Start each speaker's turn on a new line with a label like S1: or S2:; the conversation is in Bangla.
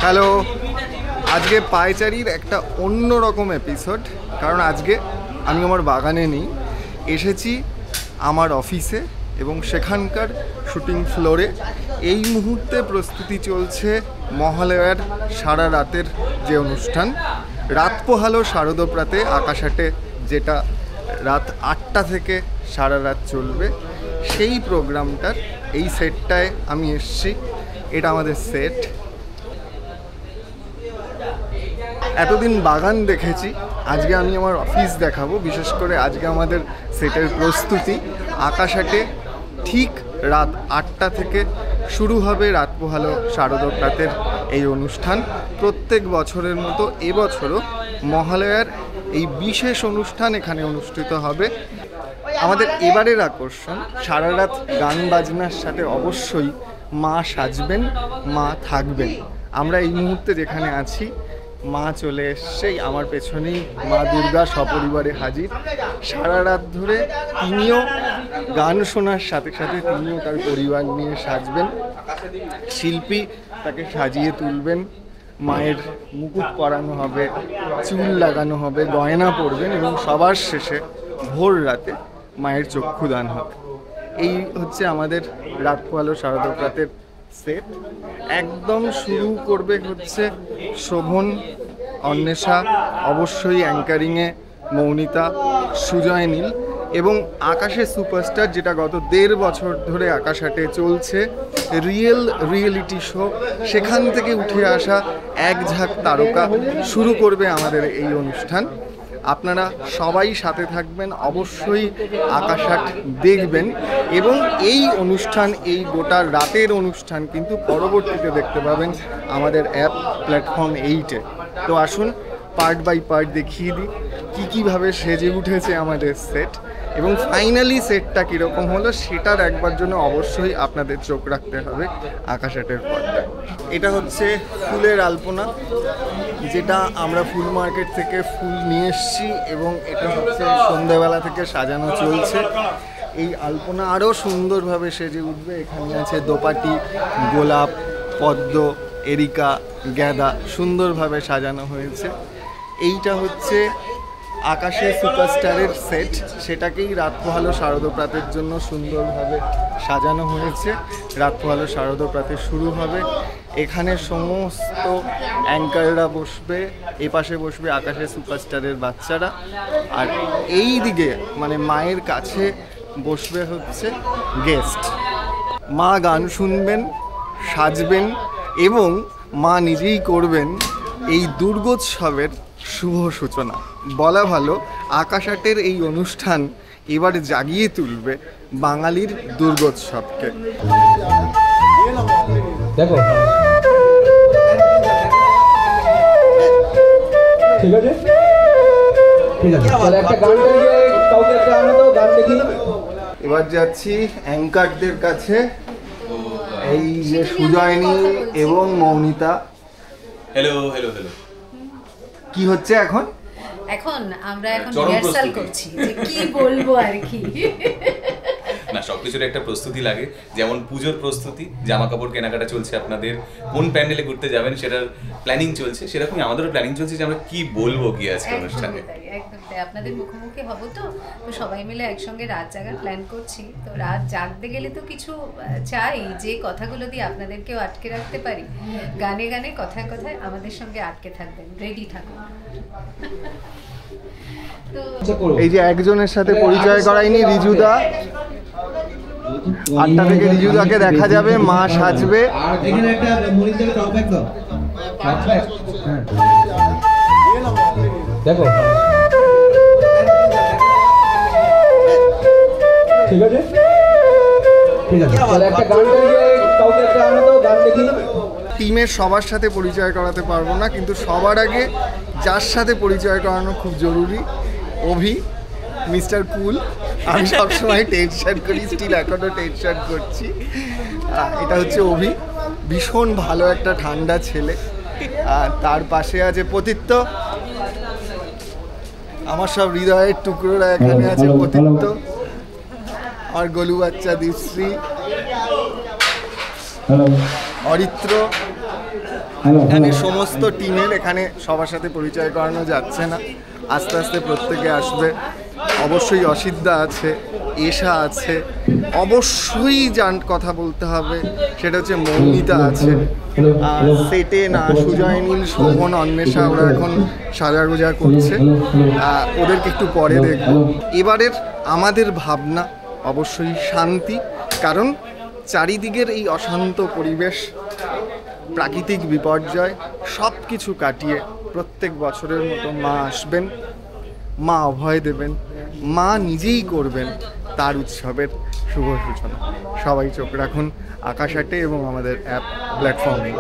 S1: হ্যালো, আজকে পায়চারির একটা অন্যরকম এপিসোড, কারণ আজকে আমি আমার বাগানে নেই, এসেছি আমার অফিসে এবং সেখানকার শুটিং ফ্লোরে। এই মুহূর্তে প্রস্তুতি চলছে মহালয়ার সারা রাতের যে অনুষ্ঠান, রাত পোহালো শারদপ্রাতে আকাশাটে, যেটা রাত 8টা থেকে সারা রাত চলবে। সেই প্রোগ্রামটার এই সেটটায় আমি এসেছি। এটা আমাদের সেট। এতদিন বাগান দেখেছি, আজকে আমি আমার অফিস দেখাবো। বিশেষ করে আজকে আমাদের সেটের প্রস্তুতি আকাশাটে ঠিক রাত 8টা থেকে শুরু হবে রাত পোহালো শারদপ্রাতের এই অনুষ্ঠান। প্রত্যেক বছরের মতো এবছরও মহালয়ার এই বিশেষ অনুষ্ঠান এখানে অনুষ্ঠিত হবে। আমাদের এবারের আকর্ষণ, সারা রাত গান বাজনার সাথে অবশ্যই মা সাজবেন, মা থাকবেন। আমরা এই মুহূর্তে যেখানে আছি, মা চলে এসছেই, আমার পেছনেই মা দুর্গা সপরিবারে হাজির। সারা রাত ধরে তিনিও গান শোনার সাথে সাথে তিনিও তার পরিবার নিয়ে সাজবেন। শিল্পী তাকে সাজিয়ে তুলবেন, মায়ের মুকুট পরানো হবে, চুল লাগানো হবে, গয়না পরবেন এবং সবার শেষে ভোর রাতে মায়ের চক্ষুদান হবে। এই হচ্ছে আমাদের রাত পোহালো শারদপ্রাতের সেট। একদম শুরু করবে হচ্ছে শোভন, অন্বেষা, অবশ্যই অ্যাঙ্কারিংয়ে মৌনিতা, সুজয় নীল এবং আকাশের সুপারস্টার, যেটা গত 1.5 বছর ধরে আকাশাটে চলছে, রিয়েলিটি শো, সেখান থেকে উঠে আসা এক ঝাঁক তারকা শুরু করবে আমাদের এই অনুষ্ঠান। আপনারা সবাই সাথে থাকবেন, অবশ্যই আকাশাট দেখবেন এবং এই অনুষ্ঠান, এই গোটা রাতের অনুষ্ঠান কিন্তু পরবর্তীতে দেখতে পাবেন আমাদের অ্যাপ প্ল্যাটফর্ম 8-এ। তো আসুন পার্ট বাই পার্ট দেখিয়ে দিই কীভাবে সেজে উঠেছে আমাদের সেট এবং ফাইনালি সেটটা কীরকম হলো সেটার একবার জন্য অবশ্যই আপনাদের চোখ রাখতে হবে আকাশাটের পর্দায়। এটা হচ্ছে ফুলের আলপনা, যেটা আমরা ফুল মার্কেট থেকে ফুল নিয়ে এসেছি এবং এটা হচ্ছে সন্ধ্যাবেলা থেকে সাজানো চলছে। এই আলপনা আরও সুন্দরভাবে সেজে উঠবে। এখানে আছে দোপাটি, গোলাপ, পদ্ম, এরিকা, গ্যাদা, সুন্দরভাবে সাজানো হয়েছে। এইটা হচ্ছে আকাশের সুপারস্টারের সেট, সেটাকেই রাত পোহালো শারদপ্রাতের জন্য সুন্দরভাবে সাজানো হয়েছে। রাত পোহালো শারদপ্রাতে শুরু হবে, এখানে সমস্ত অ্যাঙ্কাররা বসবে, এপাশে বসবে আকাশের সুপারস্টারের বাচ্চারা, আর এই দিকে মানে মায়ের কাছে বসবে হচ্ছে গেস্ট। মা গান শুনবেন, সাজবেন এবং মা নিজেই করবেন এই দুর্গোৎসবের শুভ সূচনা। বলা ভালো, আকাশাটের এই অনুষ্ঠান এবার জাগিয়ে তুলবে বাঙালির দুর্গোৎসবকে।
S2: দেখো ঠিক আছে, ঠিক আছে, তাহলে একটা গান গাইয়ে কাউকে একটা আনো তো, গান দেখি।
S1: এবার যাচ্ছি অ্যাঙ্কারদের কাছে, এই যে সুজয়নী এবং মৌনিতা।
S3: Hello hello hello.
S1: কি হচ্ছে এখন?
S4: আমরা রিহার্সাল করছি যে কি বলবো আর কি।
S3: না, সবকিছুর একটা প্রস্তুতি লাগে, যেমন পুজোর প্রস্তুতি, জামা কাপড় কেনাকাটা চলছে, আপনাদের কোন প্যান্ডেলে ঘুরতে যাবেন সেটার প্ল্যানিং চলছে, সেরকমই আমাদেরও প্ল্যানিং চলছে যে আমরা কি বলবো কি আজকে অনুষ্ঠানে।
S4: একদম তাই, আপনাদের মুখোমুখি হব তো সবাই মিলে একসঙ্গে রাত জাগার প্ল্যান করছি। তো রাত জাগতে গেলে তো কিছু চাই, যে কথাগুলো দিয়ে আপনাদেরকেও আটকে রাখতে পারি। গানে গানে কথায় কথায় আমাদের সঙ্গে আটকে থাকবেন, রেডি থাকুন।
S1: এই যে একজনের সাথে পরিচয় করাইনি, রিজুদা। 8টা থেকে রিজুদাকে দেখা যাবে, মা সাজবে।
S2: আর এখানে একটা মনিটরে টপ ব্যাক দাও। দেখো ঠিক আছে, ঠিক আছে, তাহলে একটা গান গাইয়ে কাউকে একটা আনো তো, গান দেখি।
S1: টিমের সবার সাথে পরিচয় করাতে পারবো না, কিন্তু সবার আগে যার সাথে পরিচয় করানো খুব জরুরি, অভি, মিস্টার কুল। আমি সবসময় টেনশন করি, স্টিল এখনও টেনশন করছি। এটা হচ্ছে অভি, ভীষণ ভালো একটা ঠান্ডা ছেলে। তার পাশে আছে পতিত্ব, আমার সব হৃদয়ের টুকরোরা এখানে আছে। পতিত্ব, আমার গলু বাচ্চা দীপশ্রী, অরিত্র, এখানে সমস্ত টিমের এখানে সবার সাথে পরিচয় করানো যাচ্ছে না, আস্তে আস্তে প্রত্যেকে আসবে। অবশ্যই অসিদ্ধা আছে, এশা আছে, অবশ্যই কথা বলতে হবে সেটা হচ্ছে মৌমিতা আছে, সেটে না সুজয় নীল, শোভন, অন্বেষা ওরা এখন সাজাগোজা করছে, ওদেরকে একটু পরে দেখব। এবারের আমাদের ভাবনা অবশ্যই শান্তি, কারণ চারিদিকের এই অশান্ত পরিবেশ, প্রাকৃতিক বিপর্যয় সব কিছু কাটিয়ে প্রত্যেক বছরের মতো মা আসবেন, মা অভয় দেবেন, মা নিজেই করবেন তার উৎসবের শুভ সূচনা। সবাই চোখ রাখুন আকাশ আটে এবং আমাদের অ্যাপ প্ল্যাটফর্মে।